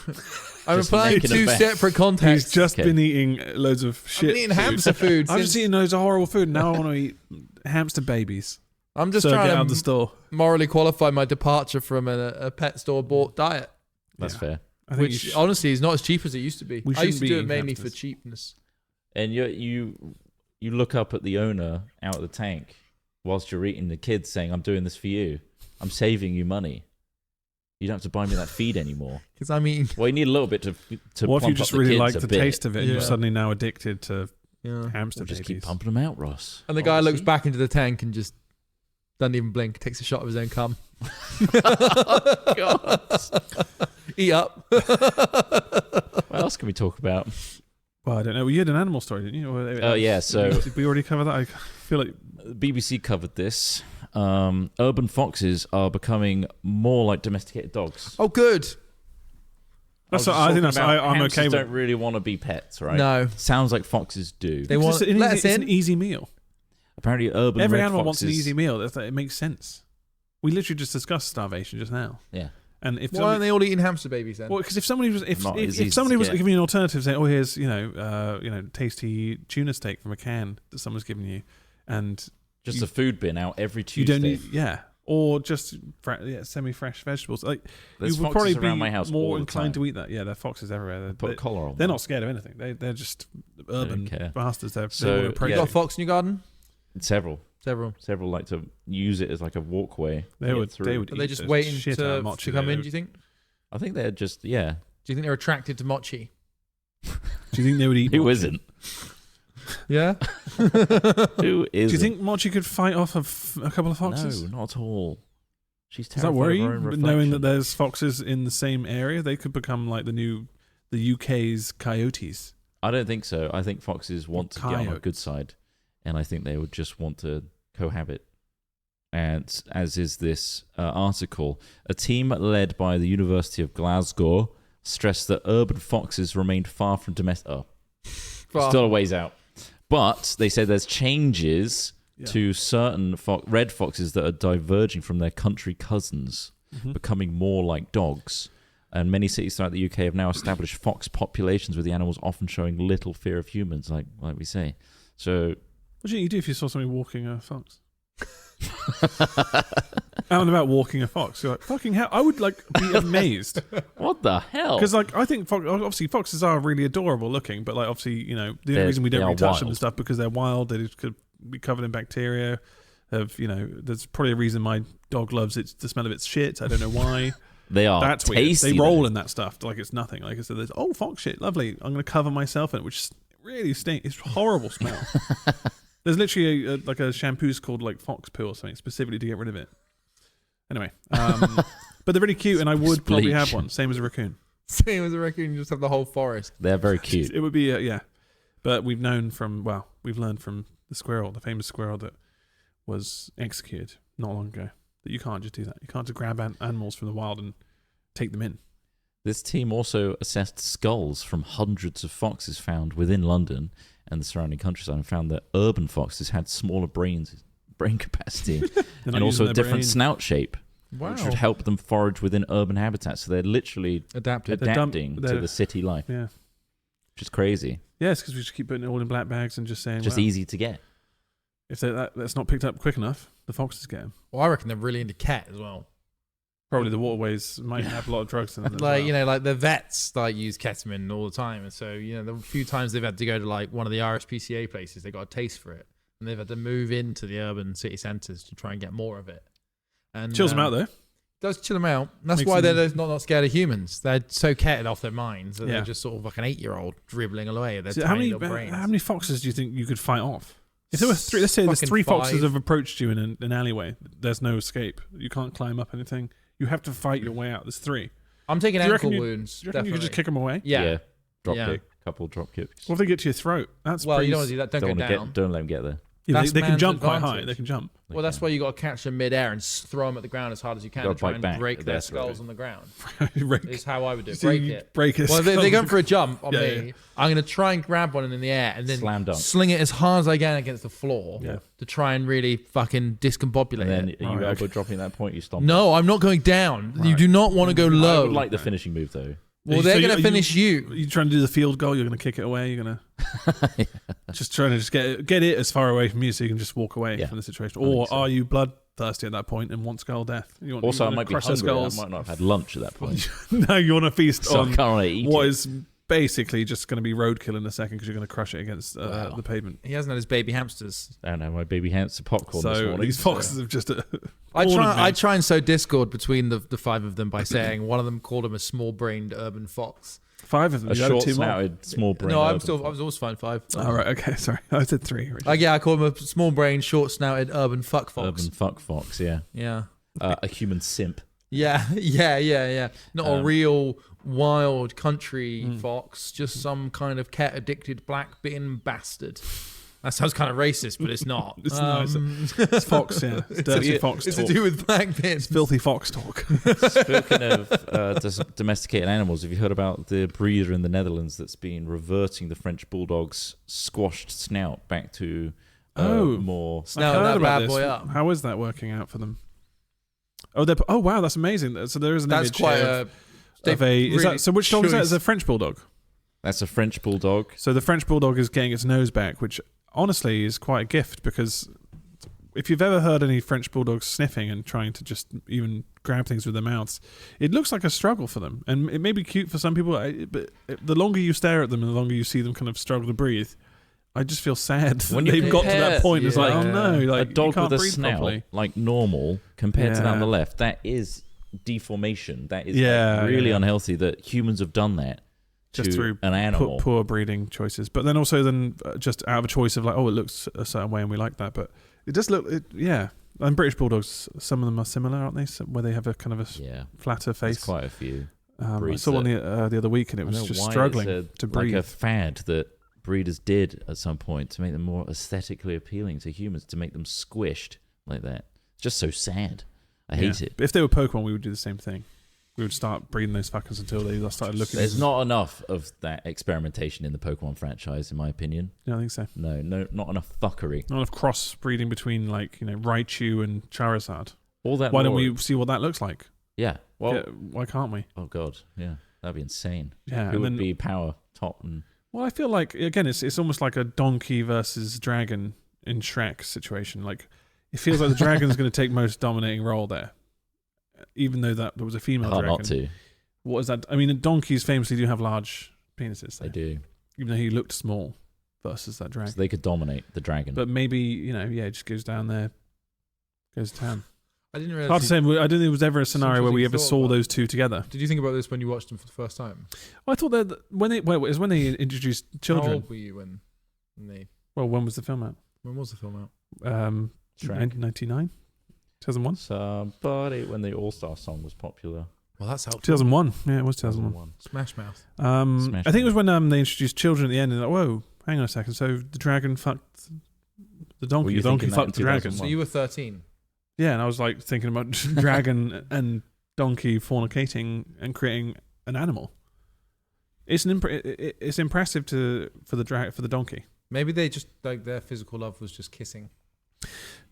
I'm applying two separate contexts. He's just been eating loads of shit. I've been eating hamster food. I've just eaten loads of horrible food. Now I want to eat hamster babies. I'm just trying to out of the store. Morally qualify my departure from a pet store bought diet. That's fair. Which honestly is not as cheap as it used to be. I used to do it mainly for cheapness. And you look up at the owner out of the tank whilst you're eating the kids, saying, "I'm doing this for you. I'm saving you money. You don't have to buy me that feed anymore." Because I mean, well, you need a little bit to. What if you just really like the taste of it? Yeah. And you're suddenly now addicted to hamster babies. Just keep pumping them out, Ross. And the guy looks back into the tank and just doesn't even blink. Takes a shot of his own cum. God. Eat up. What else can we talk about? Well, I don't know. You had an animal story, didn't you? Oh yeah. So did we already cover that? I feel like BBC covered this. Urban foxes are becoming more like domesticated dogs. Oh, good. I'm okay with. Don't really want to be pets, right? No. Sounds like foxes do. They want it's an easy meal. Apparently, every animal wants an easy meal. It makes sense. We literally just discussed starvation just now. Yeah. And if why aren't they all eating hamster babies then? Well, because if somebody was Not as easy if somebody to was get. giving you an alternative, saying, "Oh, here's tasty tuna steak from a can that someone's given you," and Just a food bin out every you Tuesday. don't need or just semi-fresh vegetables. Like There's you would foxes probably around be my house more all the inclined time. to eat that. Yeah, there are foxes everywhere. Put a collar on. They're them. not scared of anything. They're just urban care. bastards. They So, want to approach You got a fox in your garden? Several like to use it as like a walkway. They would. Are they just waiting to come in, do you think? I think they're just, yeah. Do you think they're attracted to mochi? Do you think they would eat? Who mochi? isn't? Yeah. Who isn't? Do you think Mochi could fight off a couple of foxes? No, not at all. She's Does terrified that worry of you? her own Knowing reflection. that there's foxes in the same area, they could become like the UK's coyotes. I don't think so. I think foxes want to get on our Coyote. good side, and I think they would just want to cohabit. And as is this article, a team led by the University of Glasgow stressed that urban foxes remained far from domestic. Still a ways out. But they said there's changes to certain red foxes that are diverging from their country cousins, becoming more like dogs. And many cities throughout the UK have now established fox populations with the animals often showing little fear of humans, like we say. So, What do you do if you saw somebody walking a fox? Out and about walking a fox, you're like, fucking hell! I would be amazed. what the hell? Because I think obviously foxes are really adorable looking, but obviously the only reason we don't really touch them and stuff because they're wild. They could be covered in bacteria. There's probably a reason my dog loves the smell of its shit. I don't know why. They are That's tasty. weird. They roll in that stuff like it's nothing. Like I said, there's fox shit, lovely. I'm going to cover myself in it, which really stinks. It's a horrible smell. There's literally a shampoo's called fox poo or something specifically to get rid of it. Anyway, but they're really cute, and I would probably have one. Same as a raccoon. Same as a raccoon, you just have the whole forest. They're very cute. It would be but we've learned from the squirrel, the famous squirrel that was executed not long ago, that you can't just do that. You can't just grab animals from the wild and take them in. This team also assessed skulls from hundreds of foxes found within London and the surrounding countryside and found that urban foxes had smaller brain capacity and also a different snout shape, which would help them forage within urban habitats. So they're literally adapting to the city life, which is crazy. Yeah, it's because we just keep putting it all in black bags and just saying... Just easy to get. If that's not picked up quick enough, the foxes get them. Well, I reckon they're really into cat as well. Probably the waterways might have a lot of drugs in them. Like the vets use ketamine all the time, and so the few times they've had to go to one of the RSPCA places, they got a taste for it, and they've had to move into the urban city centres to try and get more of it. And chills them out though. Does chill them out. That's why they're not scared of humans. They're so catted off their minds that they're just sort of like an 8-year-old dribbling away at their tiny little brains. How many foxes do you think you could fight off? If there were three, let's say there's 3 foxes have approached you in an alleyway. There's no escape. You can't climb up anything. You have to fight your way out. There's 3. I'm taking ankle wounds. Do you reckon you could just kick them away? Yeah. Couple drop kicks. What if they get to your throat? That's you don't want to do that. Don't go down. Don't let them get there. Yeah, they can jump quite high. They can jump. Well, that's why you got to catch them mid-air and throw them at the ground as hard as you can and try and break their skulls on the ground. Is how I would do it. Break it. Well, if they're going for a jump on me, I'm going to try and grab one in the air and then sling it as hard as I can against the floor to try and really fucking discombobulate and then it. you elbow dropping at that point, you stomp. No, I'm not going down. Right. You do not want to go low. I would like the finishing move though. Well, they're going to finish you. You're trying to do the field goal. You're going to kick it away. You're going to just trying to get it as far away from you so you can just walk away from the situation. Or are you bloodthirsty at that point and want skull death? I might be hungry. I might not have had lunch at that point. No, you want to feast on what is basically just going to be roadkill in a second because you're going to crush it against the pavement. He hasn't had his baby hamsters. I don't know, my baby hamster popcorn this morning. These foxes have just... I try and sow discord between the 5 of them by saying one of them called him a small-brained urban fox. 5 of them. A short-snouted, small-brained. No, I was always fine 5. Oh, right, okay, sorry. I said 3. I call him a small-brained, short-snouted urban fuck fox. Urban fuck fox, yeah. Yeah. A human simp. Yeah. Not a real wild country fox, just some kind of cat-addicted black bin bastard. That sounds kind of racist, but it's not. It's nice. It's fox, yeah. It's dirty fox talk. It's to do with black bins. It's filthy fox talk. Speaking of domesticated animals, have you heard about the breeder in the Netherlands that's been reverting the French bulldog's squashed snout back to more... Snout that bad boy up. How is that working out for them? Oh wow, that's amazing. So there is an That's image quite here of a. Is that, so which dog is that? Is a French bulldog? That's a French bulldog. So the French bulldog is getting its nose back, which honestly is quite a gift, because if you've ever heard any French bulldogs sniffing and trying to just even grab things with their mouths, it looks like a struggle for them. And it may be cute for some people, but the longer you stare at them and the longer you see them kind of struggle to breathe, I just feel sad when they've got to that point. It's like, oh no, like a dog you can't with a breathe snout, properly. like normal, compared to that on the left, that is deformation. That is really unhealthy that humans have done that just through an animal. Poor breeding choices. But then also just out of a choice of like, oh, it looks a certain way and we like that. But it does look, and British bulldogs, some of them are similar, aren't they? Where they have a kind of a flatter face. There's quite a few. I saw one the other week and it was just struggling to breathe. Like a fad that breeders did at some point to make them more aesthetically appealing to humans, to make them squished like that. It's just so sad. I hate it. But if they were Pokemon, we would do the same thing. We would start breeding those fuckers until they started looking. There's not enough of that experimentation in the Pokemon franchise, in my opinion. Yeah, I think so. No, not enough fuckery. Not enough cross breeding between, like, Raichu and Charizard. All that. Why don't we see what that looks like? Yeah. Well, why can't we? Oh god, yeah, that'd be insane. Yeah, who would be power top and? Well, I feel like again, it's almost like a donkey versus dragon in Shrek situation. Like, it feels like the dragon's going to take most dominating role there. Even though there was a female dragon. Not to. What is that? I mean, donkeys famously do have large penises. They do. Even though he looked small versus that dragon. So they could dominate the dragon. But maybe, it just goes down there, goes to town. I didn't realize. Hard to say. I don't think there was ever a scenario where we ever saw those two together. Did you think about this when you watched them for the first time? Well, I thought that when they introduced children. How old were you when they? Well, when was the film out? When was the film out? 1999, 2001. Somebody, when the All Star song was popular. Well, that's helpful. 2001. Yeah, it was 2001. Smash Mouth. I think it was when they introduced children at the end, and like, whoa, hang on a second. So the dragon fucked the donkey. The donkey fucked the dragon. So you were 13. Yeah, and I was like thinking about dragon and donkey fornicating and creating an animal. It's it's impressive for the donkey. Maybe they just like their physical love was just kissing.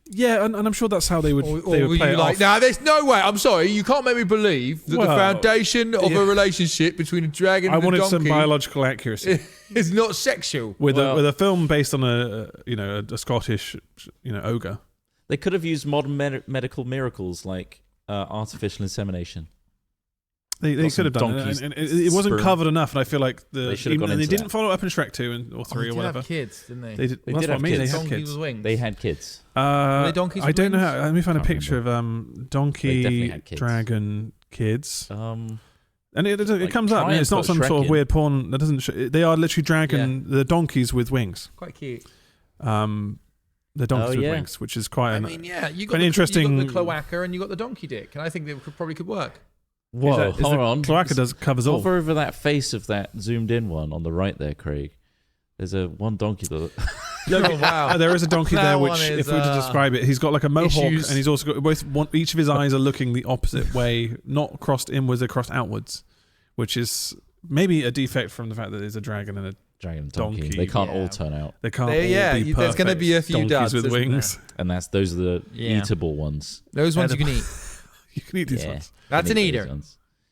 Yeah, and I'm sure that's how they would. Or they would play it off. Now, there's no way. I'm sorry, you can't make me believe that the foundation of a relationship between a dragon and a donkey. I wanted some biological accuracy. Is not sexual. With a film based on a Scottish ogre. They could have used modern medical miracles like artificial insemination. They could have done it, and it wasn't covered enough. And I feel like they didn't follow up in Shrek 2 or 3 or whatever. They did have kids, didn't they? They did have kids. They had kids. They had kids. Were they donkeys? I don't know how. Let me find a picture of donkey dragon kids. And it comes up. It's not some sort of weird porn that doesn't. They are literally the donkeys with wings. Quite cute. The donkeys with wings, which is quite. You got interesting. You got the cloaca and you got the donkey dick, and I think they probably could work. Whoa, hold on. Cloaca covers all. Hover over that face of that zoomed in one on the right there, Craig. There's one donkey that. Oh, wow. There is a donkey there, which, if we were to describe it, he's got like a mohawk, and he's also got each of his eyes are looking the opposite way, not crossed inwards, they're crossed outwards, which is maybe a defect from the fact that there's a dragon and a donkey. They can't all turn out. They can't all be perfect. There's going to be a few duds with wings. And those are the eatable ones. Those ones you can eat. You can eat these ones. That's an eater.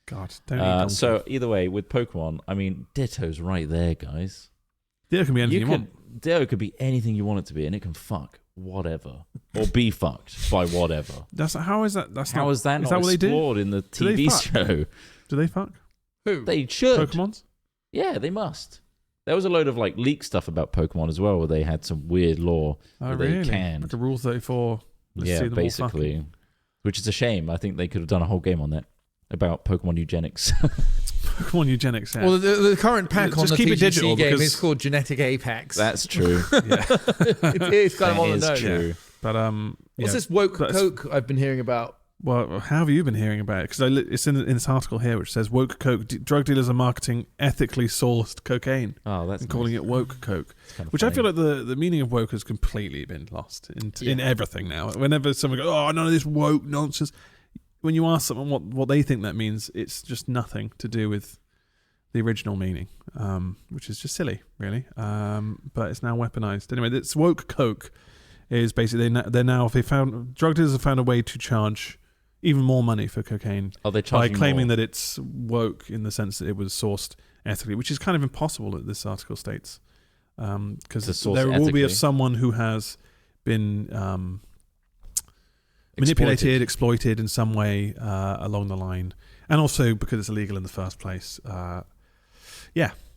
God, don't eat donkeys. So either way, with Pokemon, I mean, Ditto's right there, guys. Ditto can be anything you want. Ditto could be anything you want it to be, and it can fuck whatever or be fucked by whatever. How is that? How is that not explored in the TV show? Do they fuck? Who? They should. Pokemons? Yeah, they must. There was a load of like leak stuff about Pokemon as well, where they had some weird law that they canned. Like a Rule 34. Basically. Which is a shame. I think they could have done a whole game on that about Pokemon eugenics. Pokemon eugenics. Yeah. Well, the current pack on the TGC game is called Genetic Apex. That's true. It's kind of on the nose. True. But what's this woke Coke I've been hearing about? Well, how have you been hearing about it? Because it's in this article here which says woke Coke. Drug dealers are marketing ethically sourced cocaine. Oh, that's and calling it woke Coke, which funny. I feel like the meaning of woke has completely been lost in everything now. Whenever someone goes, "Oh, none of this woke nonsense," when you ask someone what they think that means, it's just nothing to do with the original meaning, which is just silly, really. But it's now weaponized. Anyway, it's woke Coke is basically drug dealers have found a way to charge even more money for cocaine Are they by charging claiming more? that it's woke in the sense that it was sourced ethically, which is kind of impossible, that this article states, because To source there will be ethically. of someone who has been manipulated, exploited in some way along the line, and also because it's illegal in the first place.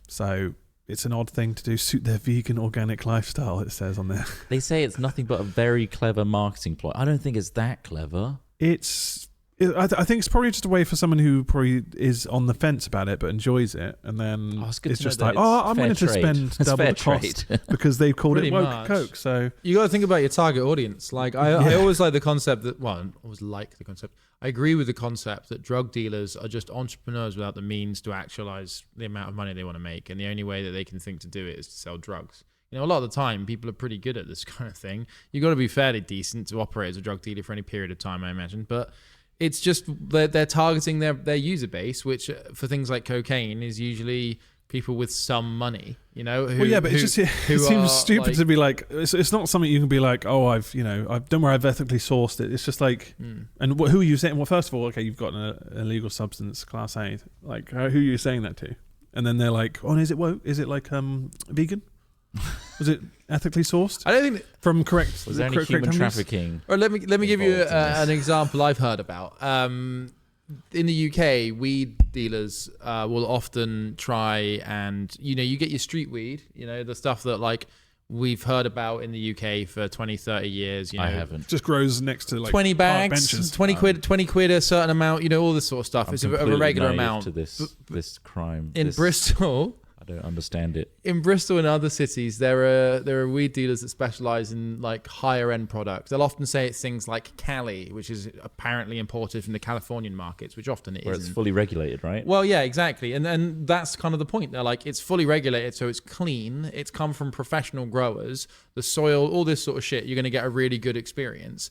So it's an odd thing to do, suit their vegan organic lifestyle, it says on there. They say it's nothing but a very clever marketing ploy. I don't think it's that clever. I think it's probably just a way for someone who probably is on the fence about it but enjoys it, and then it's good it's to know just that like, it's I'm fair willing to trade. spend It's double fair the cost trade. because they've called Pretty it woke much. Coke. So You got to think about your target audience. Like I always like the concept that, well, I always like the concept. I agree with the concept that drug dealers are just entrepreneurs without the means to actualize the amount of money they want to make, and the only way that they can think to do it is to sell drugs. You know, a lot of the time, people are pretty good at this kind of thing. You got to be fairly decent to operate as a drug dealer for any period of time, I imagine. But it's just they're targeting their user base, which for things like cocaine is usually people with some money, you know. it seems stupid to be like, it's not something you can be like, I've don't worry, I've ethically sourced it. It's just like, and who are you saying? Well, first of all, okay, you've got an illegal substance, class A. Like, who are you saying that to? And then they're like, is it woke? Is it like vegan? Was it ethically sourced? I don't think from correct. Was there any human trafficking? Or let me give you involved in this? an example I've heard about. In the UK, weed dealers will often try and, you get your street weed, the stuff that like we've heard about in the UK for 20, 30 years. I haven't. Just grows next to like 20 park bags, benches. 20 quid, a certain amount, all this sort of stuff. I'm It's of a completely regular naive amount. to this crime. In Bristol, I don't understand it. in Bristol and other cities, there are weed dealers that specialize in like higher end products. They'll often say it's things like Cali, which is apparently imported from the Californian markets, which often it Where it's isn't. fully regulated, right? Well, yeah, exactly. And that's kind of the point. They're like, it's fully regulated, so it's clean. It's come from professional growers. The soil, all this sort of shit, you're going to get a really good experience.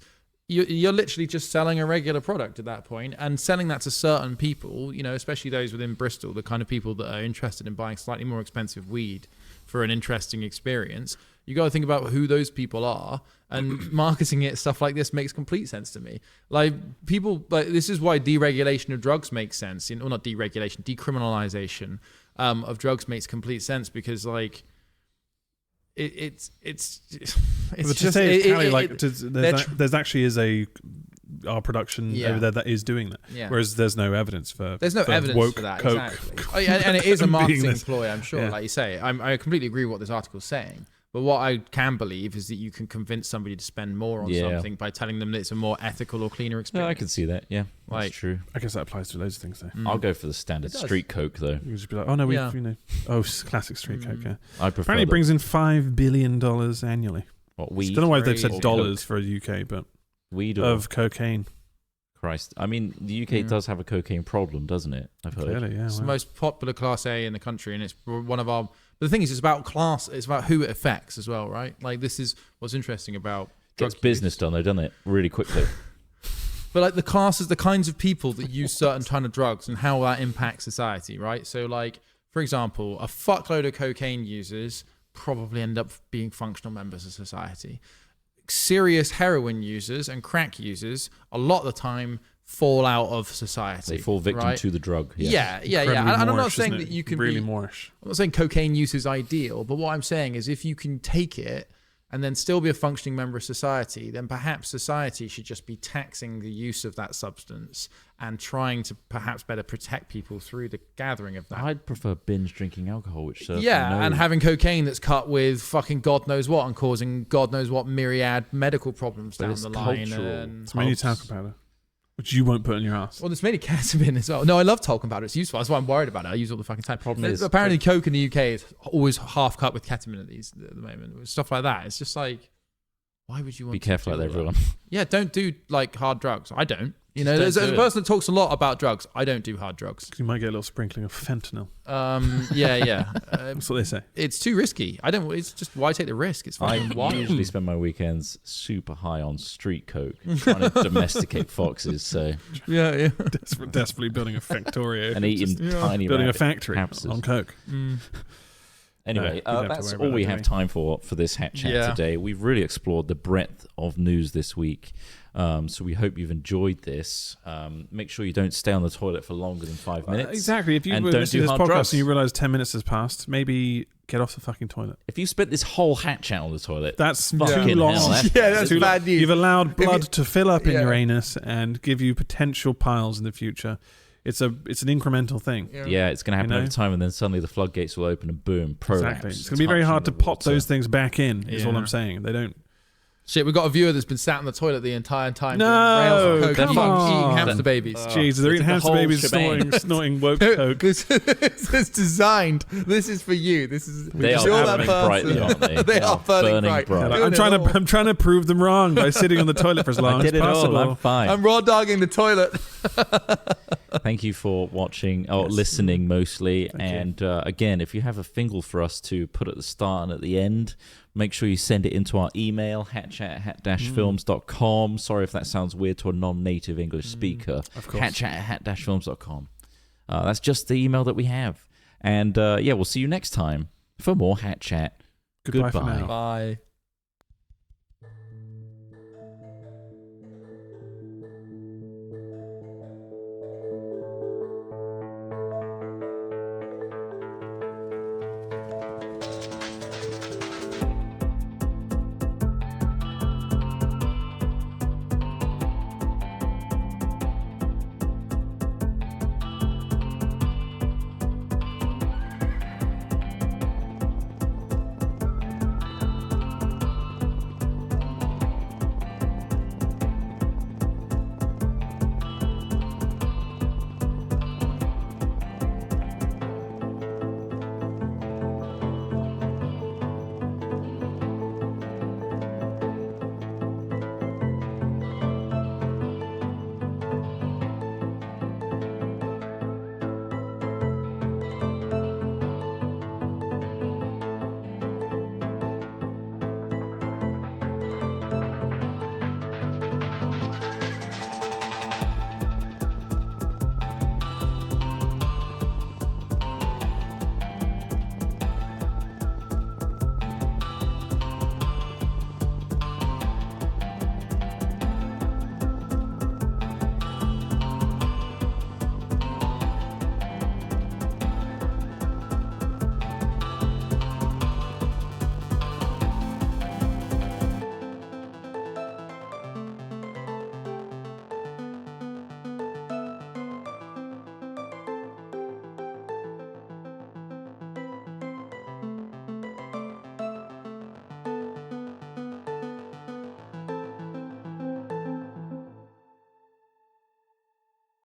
You're literally just selling a regular product at that point, and selling that to certain people, especially those within Bristol, the kind of people that are interested in buying slightly more expensive weed for an interesting experience. You got to think about who those people are, and marketing it, stuff like this makes complete sense to me. Like people, this is why deregulation of drugs makes sense. Or not deregulation, decriminalization of drugs makes complete sense, because like, it's just there's actually our production over there that is doing that, whereas there's no evidence for evidence for that. Coke. Exactly. And it is a marketing ploy, I'm sure. Yeah. Like you say, I completely agree with what this article's saying. But what I can believe is that you can convince somebody to spend more on something by telling them that it's a more ethical or cleaner experience. No, I can see that. Yeah, that's Like- true. I guess that applies to loads of things though. I'll go for the standard It does. street Coke though. You just be like, classic street Coke. Yeah. I prefer Apparently, it brings in $5 billion annually. what I weed. don't know why they've said Crazy. dollars for the UK, but Weed or of cococaine. Christ. I mean, the UK does have a cocaine problem, doesn't it? I've heard. Clearly, yeah. It's the wow. most popular Class A in the country, and it's one of our. But the thing is, it's about class. It's about who it affects as well, right? Like this is what's interesting about Gets drug business use. done though, doesn't it? Really quickly. But like the classes, the kinds of people that use certain kind of drugs and how that impacts society, right? So like, for example, a fuckload of cocaine users probably end up being functional members of society. Serious heroin users and crack users, a lot of the time, fall out of society. They fall victim right? to the drug. Yeah. Incredibly And I'm not Moorish, saying isn't that it? you can really be, Moorish. I'm not saying cocaine use is ideal, but what I'm saying is if you can take it and then still be a functioning member of society, then perhaps society should just be taxing the use of that substance and trying to perhaps better protect people through the gathering of that. I'd prefer binge drinking alcohol, which serves And having cocaine that's cut with fucking God knows what and causing God knows what myriad medical problems But down it's the line. cultural. And, It's mainly talcum powder, which you won't put in your ass. well, there's mainly ketamine as well. No, I love talcum powder. It's useful. That's why I'm worried about it. I use it all the fucking time. Problem is- Apparently, Coke in the UK is always half cut with ketamine at the moment. Stuff like that. It's just like, why would you want Be to careful do out there, all that? everyone. Yeah, don't do like hard drugs. I don't. You Just know, don't there's a do it. person that talks a lot about drugs. I don't do hard drugs. You might get a little sprinkling of fentanyl. Yeah. That's what they say. It's too risky. I don't. It's just why take the risk? It's I fucking wild. usually spend my weekends super high on street Coke, trying to domesticate foxes, so Yeah. Desperately building a factorio. and eating tiny building a rabbit factory hamsters. on Coke. Anyway, No, we don't have to that's worry all about we that, have do we? time for this Hat Chat Yeah. today. We've really explored the breadth of news this week. So we hope you've enjoyed this. Make sure you don't stay on the toilet for longer than 5 minutes. Exactly. If you and were don't listening do to this hard podcast drugs. and you realise 10 minutes has passed, maybe get off the fucking toilet. If you spent this whole hat chat on the toilet, That's fucking too long. hell, That's Too bad long. news. You've allowed blood to fill up in Yeah. your anus and give you potential piles in the future. It's an incremental thing. Yeah, it's going to happen You know? over time, and then suddenly the floodgates will open and boom, prolapse. Exactly. It's going to be very hard to touching the pop water. those things back in, is all Yeah. I'm saying. They don't. Shit, we've got a viewer that's been sat in the toilet the entire time. No, doing rails of come coke, on. eating hamster babies. Jeez, they're they eating did the hamster whole babies, shebang. snorting woke coke. This is designed. This is for you. This is They are you're that burning person. brightly, aren't they? They are burning bright. I'm Doing it trying all. I'm trying to prove them wrong by sitting on the toilet for as long I did as it possible. all. I'm fine. I'm raw dogging the toilet. Thank you for watching or listening mostly. Thank And again, if you have a fingle for us to put at the start and at the end, make sure you send it into our email, hatchat@hat-films.com. Sorry if that sounds weird to a non-native English speaker. Of course. Hatchat@hat-films.com. That's just the email that we have. And we'll see you next time for more Hat Chat. Goodbye for Goodbye. now. Bye.